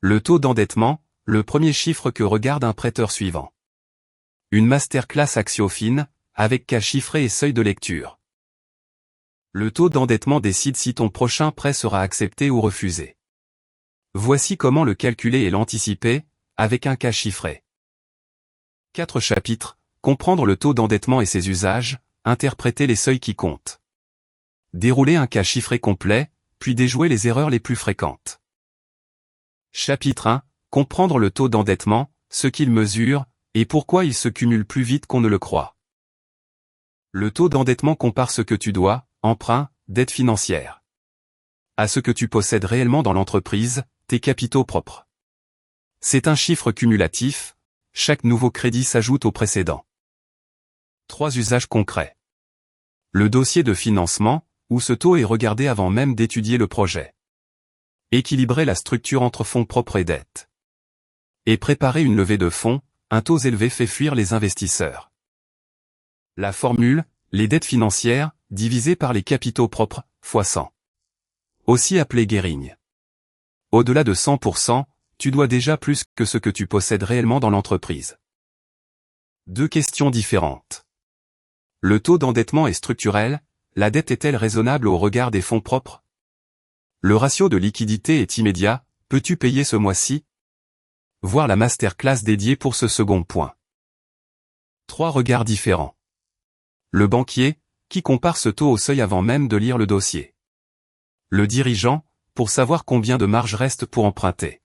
Le taux d'endettement, le premier chiffre que regarde un prêteur suivant. Une masterclass Axiofin, avec cas chiffré et seuil de lecture. Le taux d'endettement décide si ton prochain prêt sera accepté ou refusé. Voici comment le calculer et l'anticiper, avec un cas chiffré. 4 chapitres, comprendre le taux d'endettement et ses usages, interpréter les seuils qui comptent. Dérouler un cas chiffré complet, puis déjouer les erreurs les plus fréquentes. Chapitre 1, comprendre le taux d'endettement, ce qu'il mesure, et pourquoi il se cumule plus vite qu'on ne le croit. Le taux d'endettement compare ce que tu dois, emprunt, dette financière, à ce que tu possèdes réellement dans l'entreprise, tes capitaux propres. C'est un chiffre cumulatif, chaque nouveau crédit s'ajoute au précédent. 3 usages concrets. Le dossier de financement, où ce taux est regardé avant même d'étudier le projet. Équilibrer la structure entre fonds propres et dettes. Et préparer une levée de fonds, un taux élevé fait fuir les investisseurs. La formule, les dettes financières, divisées par les capitaux propres, fois 100. Aussi appelé Gehring. Au-delà de 100%, tu dois déjà plus que ce que tu possèdes réellement dans l'entreprise. 2 questions différentes. Le taux d'endettement est structurel, la dette est-elle raisonnable au regard des fonds propres? Le ratio de liquidité est immédiat, peux-tu payer ce mois-ci? Voir la masterclass dédiée pour ce second point. 3 regards différents. Le banquier, qui compare ce taux au seuil avant même de lire le dossier. Le dirigeant, pour savoir combien de marge reste pour emprunter.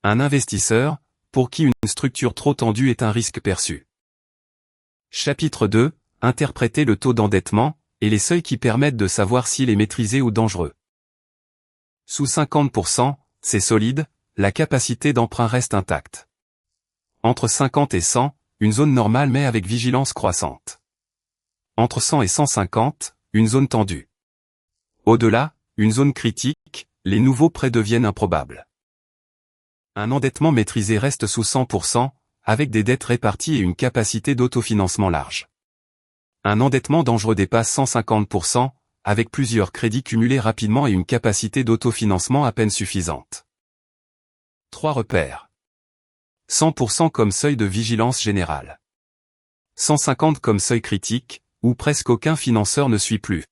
Un investisseur, pour qui une structure trop tendue est un risque perçu. Chapitre 2, interpréter le taux d'endettement, et les seuils qui permettent de savoir s'il est maîtrisé ou dangereux. Sous 50%, c'est solide, la capacité d'emprunt reste intacte. Entre 50 et 100, une zone normale mais avec vigilance croissante. Entre 100 et 150, une zone tendue. Au-delà, une zone critique, les nouveaux prêts deviennent improbables. Un endettement maîtrisé reste sous 100%, avec des dettes réparties et une capacité d'autofinancement large. Un endettement dangereux dépasse 150%, avec plusieurs crédits cumulés rapidement et une capacité d'autofinancement à peine suffisante. 3 repères. 100% comme seuil de vigilance générale. 150 comme seuil critique, où presque aucun financeur ne suit plus.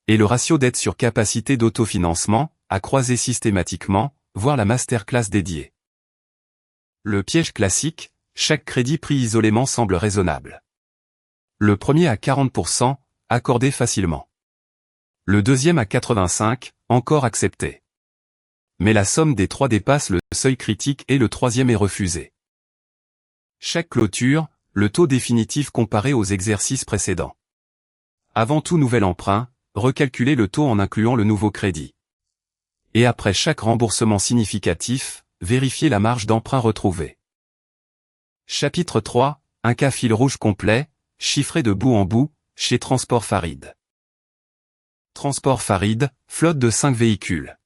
Et le ratio dette sur capacité d'autofinancement, à croiser systématiquement, voir la masterclass dédiée. Le piège classique, chaque crédit pris isolément semble raisonnable. Le premier à 40%, accordé facilement. Le deuxième à 85%, encore accepté. Mais la somme des 3 dépasse le seuil critique et le troisième est refusé. Chaque clôture, le taux définitif comparé aux exercices précédents. Avant tout nouvel emprunt, recalculer le taux en incluant le nouveau crédit. Et après chaque remboursement significatif, vérifier la marge d'emprunt retrouvée. Chapitre 3, un cas fil rouge complet, chiffré de bout en bout, chez Transport Farid. Transport Farid, flotte de 5 véhicules.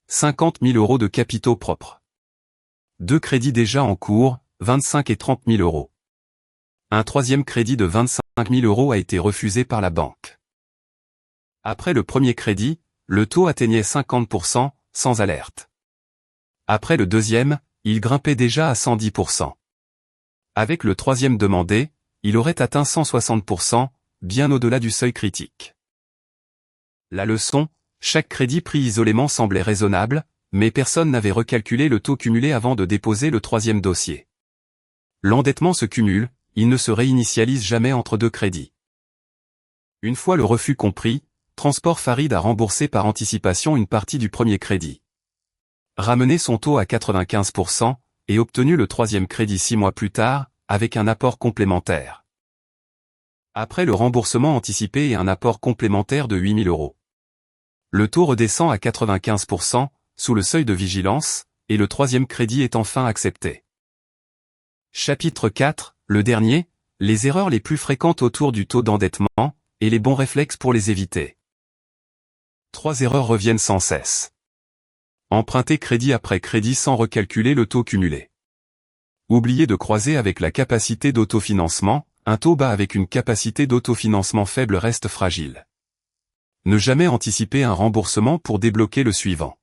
50 000 € de capitaux propres. 2 crédits déjà en cours, 25 et 30 000 €. Un troisième crédit de 25 000 € a été refusé par la banque. Après le premier crédit, le taux atteignait 50%, sans alerte. Après le deuxième, il grimpait déjà à 110%. Avec le troisième demandé, il aurait atteint 160%, bien au-delà du seuil critique. La leçon, chaque crédit pris isolément semblait raisonnable, mais personne n'avait recalculé le taux cumulé avant de déposer le troisième dossier. L'endettement se cumule, il ne se réinitialise jamais entre 2 crédits. Une fois le refus compris, Transport Farid a remboursé par anticipation une partie du premier crédit. Ramené son taux à 95%, et obtenu le troisième crédit 6 mois plus tard, avec un apport complémentaire. Après le remboursement anticipé et un apport complémentaire de 8 000 €. Le taux redescend à 95%, sous le seuil de vigilance, et le troisième crédit est enfin accepté. Chapitre 4, le dernier, les erreurs les plus fréquentes autour du taux d'endettement, et les bons réflexes pour les éviter. 3 erreurs reviennent sans cesse. Emprunter crédit après crédit sans recalculer le taux cumulé. Oublier de croiser avec la capacité d'autofinancement, un taux bas avec une capacité d'autofinancement faible reste fragile. Ne jamais anticiper un remboursement pour débloquer le suivant.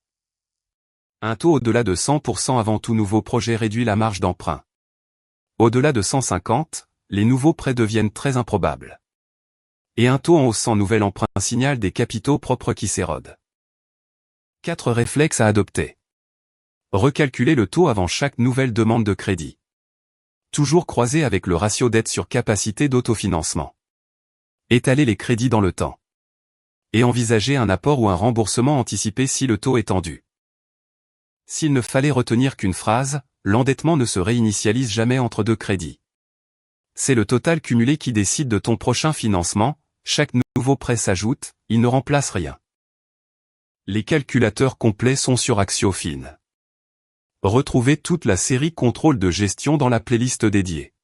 Un taux au-delà de 100% avant tout nouveau projet réduit la marge d'emprunt. Au-delà de 150, les nouveaux prêts deviennent très improbables. Et un taux en hausse sans nouvel emprunt signale des capitaux propres qui s'érodent. 4 réflexes à adopter. Recalculer le taux avant chaque nouvelle demande de crédit. Toujours croiser avec le ratio dette sur capacité d'autofinancement. Étaler les crédits dans le temps. Et envisager un apport ou un remboursement anticipé si le taux est tendu. S'il ne fallait retenir qu'une phrase, l'endettement ne se réinitialise jamais entre deux crédits. C'est le total cumulé qui décide de ton prochain financement, chaque nouveau prêt s'ajoute, il ne remplace rien. Les calculateurs complets sont sur AxioFin. Retrouvez toute la série contrôle de gestion dans la playlist dédiée.